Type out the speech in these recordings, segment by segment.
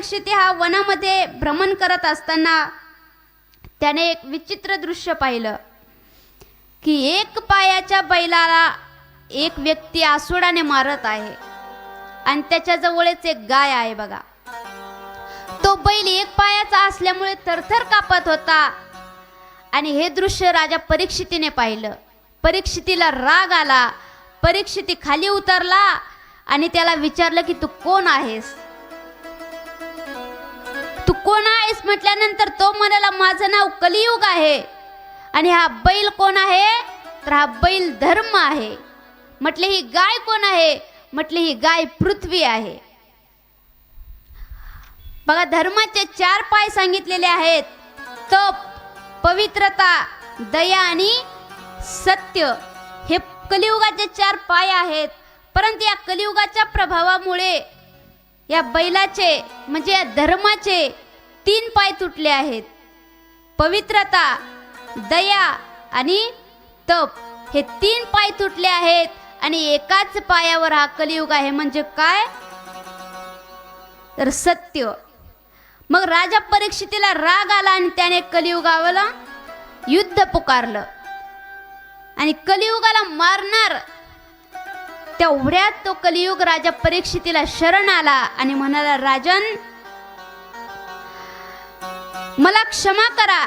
परीक्षित हा वनामध्ये भ्रमण करत असताना त्याने एक विचित्र दृश्य पाहिलं की एक पायाच्या बैलाला एक व्यक्ती आसुडाने मारत आहे आणि त्याच्या जवळच एक गाय आहे बघा. तो बैल एक पायाचा असल्यामुळे थरथर कापत होता आणि हे दृश्य राजा परीक्षितीने पाहिलं. परीक्षितीला राग आला. परीक्षिती खाली उतरला आणि त्याला विचारलं की तू कोण आहेस, तू कोण आहेस म्हटल्यानंतर तो म्हणाला माझं नाव कलियुग आहे. आणि हा बैल कोण आहे, तर हा बैल धर्म आहे. म्हटले ही गाय कोण आहे, म्हटले ही गाय पृथ्वी आहे. बघा धर्माचे 4 पाय सांगितलेले आहेत. तप, पवित्रता, दया आणि सत्य हे कलियुगाचे 4 पाय आहेत. परंतु या कलियुगाच्या प्रभावामुळे या बैलाचे म्हणजे या धर्माचे 3 पाय तुटले आहेत. पवित्रता, दया आणि तप हे 3 पाय तुटले आहेत आणि एकाच पायावर हा कलियुग आहे म्हणजे काय, तर सत्य. मग राजा परीक्षितीला राग आला आणि त्याने कलियुगाला युद्ध पुकारलं आणि कलियुगाला मारणार. तेवढ्यात तो कलियुग राजा परीक्षितीला शरण आला आणि म्हणाला राजन मला क्षमा करा.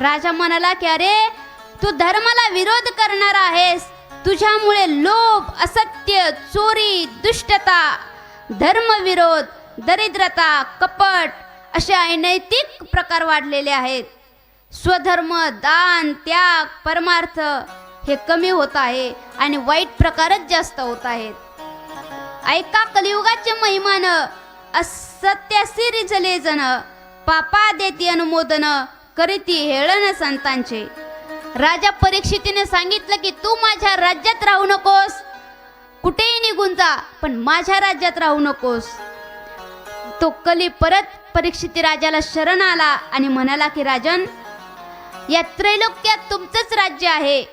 राजा म्हणाला की अरे तू धर्माला विरोध करणार आहेस. तुझ्यामुळे लोभ, असत्य, चोरी, दुष्टता, धर्मविरोध, दरिद्रता, कपट असे अनैतिक प्रकार वाढलेले आहेत. स्वधर्म, दान, त्याग, परमार्थ हे कमी होत आहे आणि वाईट प्रकारच जास्त होत आहेत. ऐका कलियुगाचे महिमान, असत्यासी रिजले जन, पापा देती अनुमोदन, करीती हेळन संतांचे. राजा परीक्षितीने सांगितलं की तू माझ्या राज्यात राहू नकोस, कुठेही निघून जा पण माझ्या राज्यात राहू नकोस. तो कली परत परीक्षिती राजाला शरण आला आणि म्हणाला की राजन या त्रैलोक्यात तुमचंच राज्य आहे.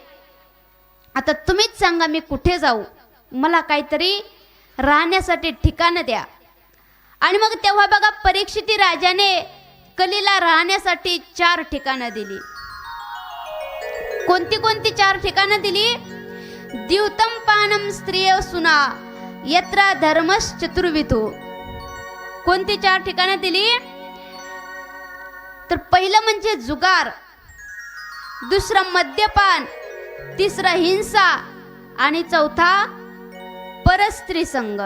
आता तुम्हीच सांगा मी कुठे जाऊ, मला काहीतरी राहण्यासाठी ठिकाण द्या. आणि मग तेव्हा बघा परीक्षिती राजाने कलीला राहण्यासाठी 4 ठिकाणं दिली. कोणती कोणती 4 ठिकाणं दिली, द्यूतम पानम स्त्रिय सुना यत्र धर्मश्च चतुर्विधो. कोणती 4 ठिकाणं दिली, तर पहिलं म्हणजे जुगार, दुसरं मद्यपान, तिसरं हिंसा आणि चौथा परस्त्री संग.